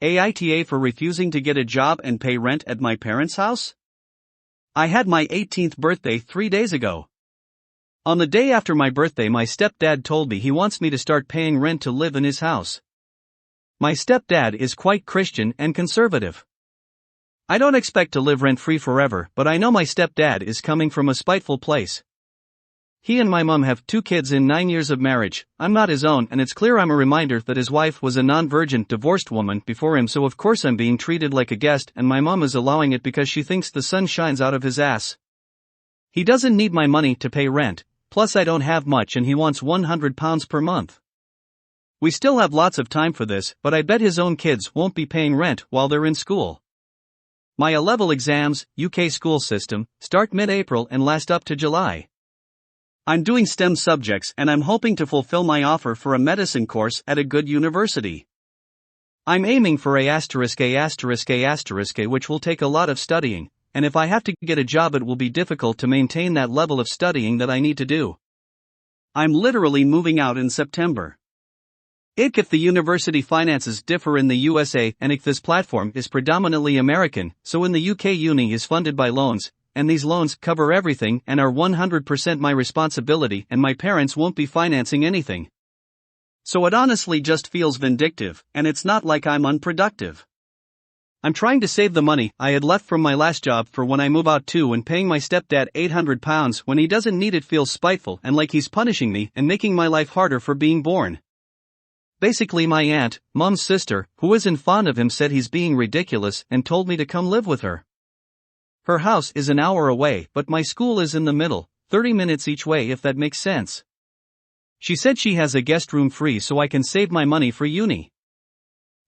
AITA for refusing to get a job and pay rent at my parents' house? I had my 18th birthday 3 days ago. On the day after my birthday, my stepdad told me he wants me to start paying rent to live in his house. My stepdad is quite Christian and conservative. I don't expect to live rent-free forever, but I know my stepdad is coming from a spiteful place. He and my mom have 2 kids in 9 years of marriage. I'm not his own, and it's clear I'm a reminder that his wife was a non-virgin, divorced woman before him, so of course I'm being treated like a guest, and my mom is allowing it because she thinks the sun shines out of his ass. He doesn't need my money to pay rent, plus I don't have much and he wants £100 per month. We still have lots of time for this, but I bet his own kids won't be paying rent while they're in school. My A-level exams, UK school system, start mid-April and last up to July. I'm doing STEM subjects and I'm hoping to fulfill my offer for a medicine course at a good university. I'm aiming for A*, which will take a lot of studying, and if I have to get a job it will be difficult to maintain that level of studying that I need to do. I'm literally moving out in September. If the university finances differ in the USA and if this platform is predominantly American, so in the UK uni is funded by loans, and these loans cover everything and are 100% my responsibility and my parents won't be financing anything. So it honestly just feels vindictive, and it's not like I'm unproductive. I'm trying to save the money I had left from my last job for when I move out too, and paying my stepdad £800 when he doesn't need it feels spiteful and like he's punishing me and making my life harder for being born. Basically my aunt, mom's sister, who isn't fond of him, said he's being ridiculous and told me to come live with her. Her house is an hour away, but my school is in the middle, 30 minutes each way if that makes sense. She said she has a guest room free so I can save my money for uni.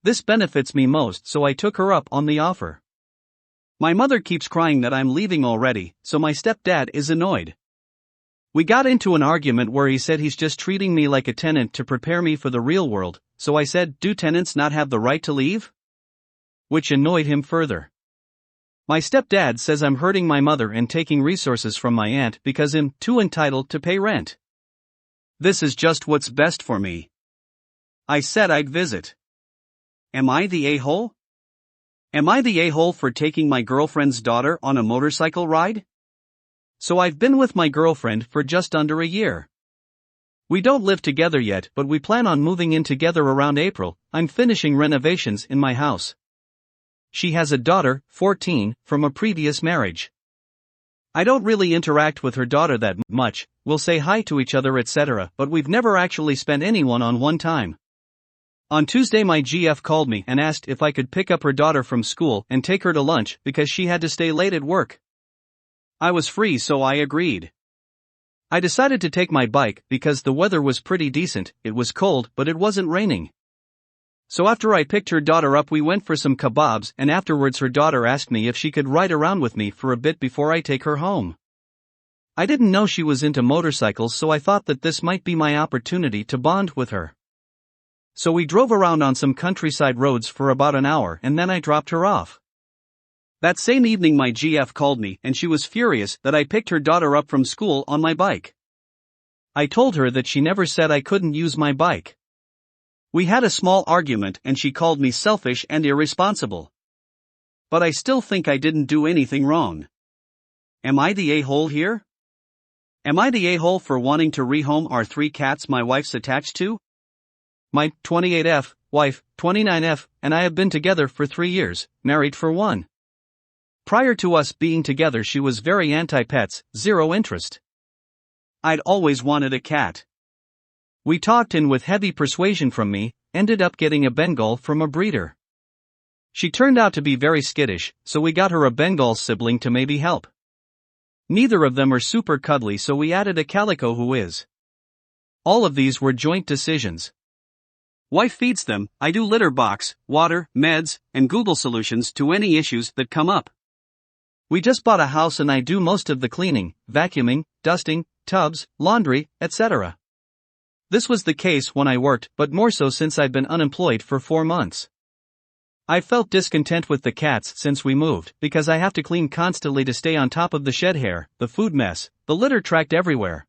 This benefits me most, so I took her up on the offer. My mother keeps crying that I'm leaving already, so my stepdad is annoyed. We got into an argument where he said he's just treating me like a tenant to prepare me for the real world, so I said, do tenants not have the right to leave? Which annoyed him further. My stepdad says I'm hurting my mother and taking resources from my aunt because I'm too entitled to pay rent. This is just what's best for me. I said I'd visit. Am I the a-hole? Am I the a-hole for taking my girlfriend's daughter on a motorcycle ride? So I've been with my girlfriend for just under a year. We don't live together yet, but we plan on moving in together around April. I'm finishing renovations in my house. She has a daughter, 14, from a previous marriage. I don't really interact with her daughter that much, we'll say hi to each other etc., but we've never actually spent any one-on-one time. On Tuesday my GF called me and asked if I could pick up her daughter from school and take her to lunch because she had to stay late at work. I was free so I agreed. I decided to take my bike because the weather was pretty decent, it was cold but it wasn't raining. So after I picked her daughter up we went for some kebabs and afterwards her daughter asked me if she could ride around with me for a bit before I take her home. I didn't know she was into motorcycles so I thought that this might be my opportunity to bond with her. So we drove around on some countryside roads for about an hour and then I dropped her off. That same evening my GF called me and she was furious that I picked her daughter up from school on my bike. I told her that she never said I couldn't use my bike. We had a small argument and she called me selfish and irresponsible. But I still think I didn't do anything wrong. Am I the a-hole here? Am I the a-hole for wanting to rehome our 3 cats my wife's attached to? My 28F wife, 29F, and I have been together for 3 years, married for 1. Prior to us being together she was very anti-pets, zero interest. I'd always wanted a cat. We talked and with heavy persuasion from me, ended up getting a Bengal from a breeder. She turned out to be very skittish, so we got her a Bengal sibling to maybe help. Neither of them are super cuddly so we added a calico who is. All of these were joint decisions. Wife feeds them, I do litter box, water, meds, and Google solutions to any issues that come up. We just bought a house and I do most of the cleaning, vacuuming, dusting, tubs, laundry, etc. This was the case when I worked, but more so since I've been unemployed for 4 months. I felt discontent with the cats since we moved, because I have to clean constantly to stay on top of the shed hair, the food mess, the litter tracked everywhere.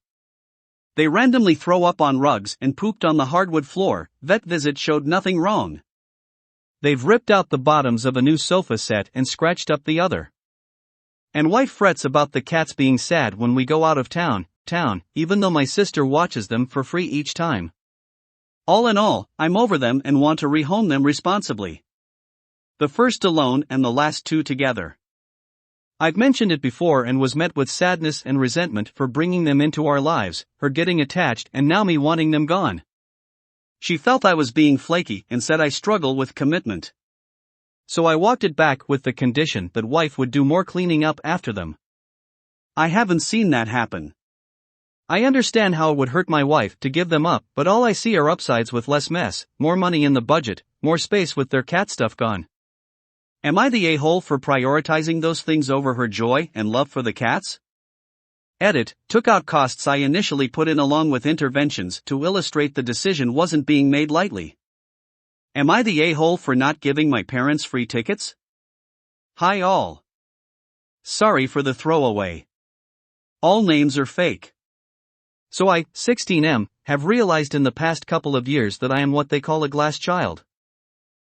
They randomly throw up on rugs and pooped on the hardwood floor. Vet visit showed nothing wrong. They've ripped out the bottoms of a new sofa set and scratched up the other. And wife frets about the cats being sad when we go out of town, even though my sister watches them for free each time. All in all, I'm over them and want to rehome them responsibly. The first alone and the last two together. I've mentioned it before and was met with sadness and resentment for bringing them into our lives, her getting attached and now me wanting them gone. She felt I was being flaky and said I struggle with commitment. So I walked it back with the condition that wife would do more cleaning up after them. I haven't seen that happen. I understand how it would hurt my wife to give them up, but all I see are upsides with less mess, more money in the budget, more space with their cat stuff gone. Am I the a-hole for prioritizing those things over her joy and love for the cats? Edit, took out costs I initially put in along with interventions to illustrate the decision wasn't being made lightly. Am I the a-hole for not giving my parents free tickets? Hi all. Sorry for the throwaway. All names are fake. So I, 16M, have realized in the past couple of years that I am what they call a glass child.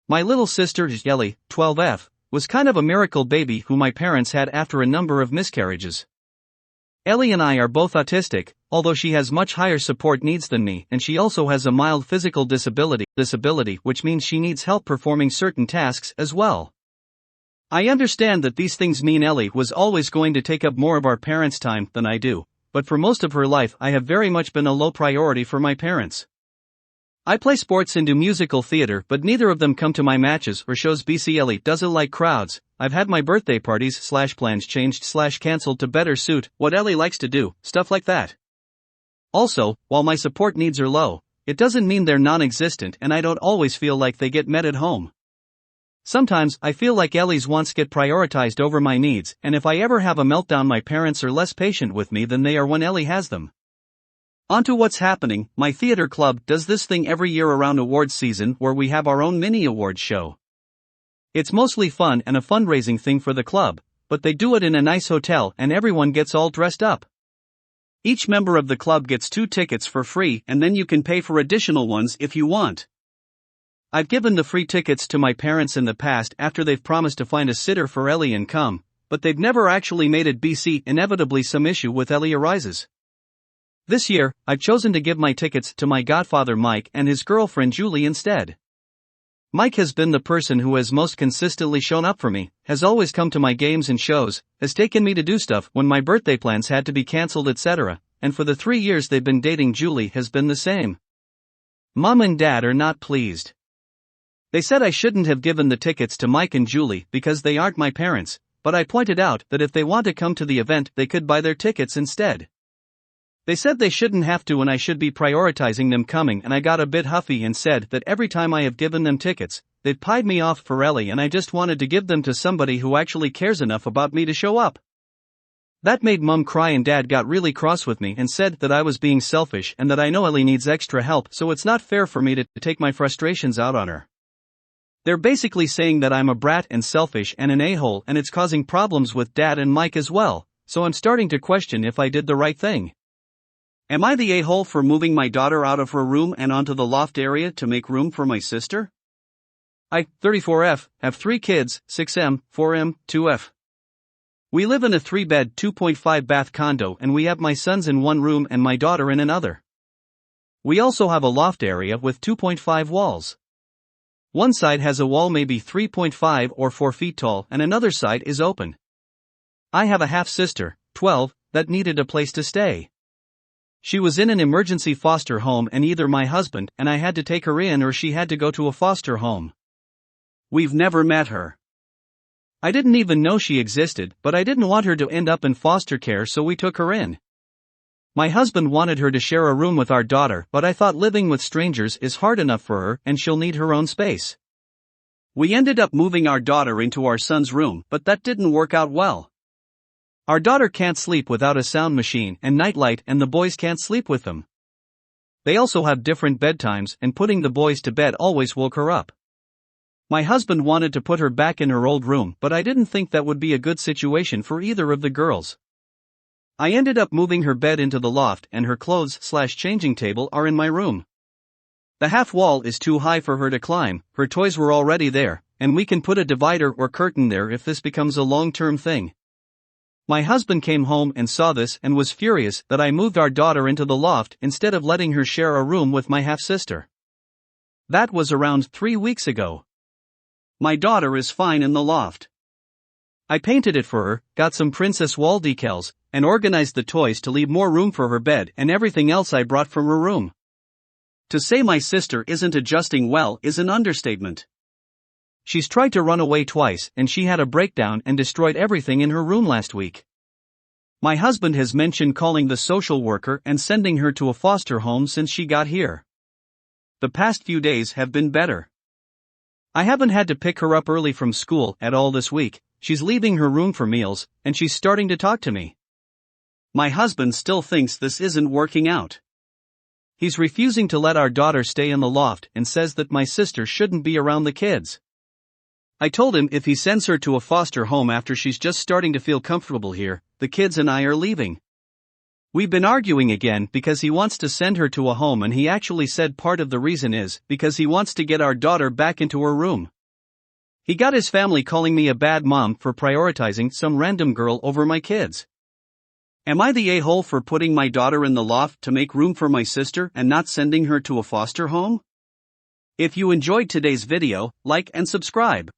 My little sister, Ellie, 12F, was kind of a miracle baby who my parents had after a number of miscarriages. Ellie and I are both autistic, although she has much higher support needs than me, and she also has a mild physical disability, which means she needs help performing certain tasks as well. I understand that these things mean Ellie was always going to take up more of our parents' time than I do, but for most of her life I have very much been a low priority for my parents. I play sports and do musical theater, but neither of them come to my matches or shows. Ellie doesn't like crowds. I've had my birthday parties / plans changed / cancelled to better suit what Ellie likes to do, stuff like that. Also, while my support needs are low, it doesn't mean they're non-existent and I don't always feel like they get met at home. Sometimes I feel like Ellie's wants get prioritized over my needs, and if I ever have a meltdown my parents are less patient with me than they are when Ellie has them. Onto what's happening. My theater club does this thing every year around awards season where we have our own mini awards show. It's mostly fun and a fundraising thing for the club, but they do it in a nice hotel and everyone gets all dressed up. Each member of the club gets 2 tickets for free and then you can pay for additional ones if you want. I've given the free tickets to my parents in the past after they've promised to find a sitter for Ellie and come, but they've never actually made it. Inevitably some issue with Ellie arises. This year, I've chosen to give my tickets to my godfather Mike and his girlfriend Julie instead. Mike has been the person who has most consistently shown up for me, has always come to my games and shows, has taken me to do stuff when my birthday plans had to be cancelled, etc., and for the 3 years they've been dating Julie has been the same. Mom and Dad are not pleased. They said I shouldn't have given the tickets to Mike and Julie because they aren't my parents, but I pointed out that if they want to come to the event they could buy their tickets instead. They said they shouldn't have to and I should be prioritizing them coming, and I got a bit huffy and said that every time I have given them tickets, they've pied me off for Ellie and I just wanted to give them to somebody who actually cares enough about me to show up. That made Mum cry and Dad got really cross with me and said that I was being selfish and that I know Ellie needs extra help, so it's not fair for me to take my frustrations out on her. They're basically saying that I'm a brat and selfish and an a-hole and it's causing problems with Dad and Mike as well, so I'm starting to question if I did the right thing. Am I the a-hole for moving my daughter out of her room and onto the loft area to make room for my sister? I, 34F, have 3 kids, 6M, 4M, 2F. We live in a 3-bed, 2.5-bath condo and we have my sons in one room and my daughter in another. We also have a loft area with 2.5 walls. One side has a wall maybe 3.5 or 4 feet tall and another side is open. I have a half-sister, 12, that needed a place to stay. She was in an emergency foster home and either my husband and I had to take her in or she had to go to a foster home. We've never met her. I didn't even know she existed, but I didn't want her to end up in foster care, so we took her in. My husband wanted her to share a room with our daughter, but I thought living with strangers is hard enough for her and she'll need her own space. We ended up moving our daughter into our son's room, but that didn't work out well. Our daughter can't sleep without a sound machine and nightlight and the boys can't sleep with them. They also have different bedtimes and putting the boys to bed always woke her up. My husband wanted to put her back in her old room, but I didn't think that would be a good situation for either of the girls. I ended up moving her bed into the loft and her clothes/changing table are in my room. The half wall is too high for her to climb, her toys were already there, and we can put a divider or curtain there if this becomes a long-term thing. My husband came home and saw this and was furious that I moved our daughter into the loft instead of letting her share a room with my half-sister. That was around 3 weeks ago. My daughter is fine in the loft. I painted it for her, got some princess wall decals, and organized the toys to leave more room for her bed and everything else I brought from her room. To say my sister isn't adjusting well is an understatement. She's tried to run away twice and she had a breakdown and destroyed everything in her room last week. My husband has mentioned calling the social worker and sending her to a foster home since she got here. The past few days have been better. I haven't had to pick her up early from school at all this week, she's leaving her room for meals, and she's starting to talk to me. My husband still thinks this isn't working out. He's refusing to let our daughter stay in the loft and says that my sister shouldn't be around the kids. I told him if he sends her to a foster home after she's just starting to feel comfortable here, the kids and I are leaving. We've been arguing again because he wants to send her to a home, and he actually said part of the reason is because he wants to get our daughter back into her room. He got his family calling me a bad mom for prioritizing some random girl over my kids. Am I the a-hole for putting my daughter in the loft to make room for my sister and not sending her to a foster home? If you enjoyed today's video, like and subscribe.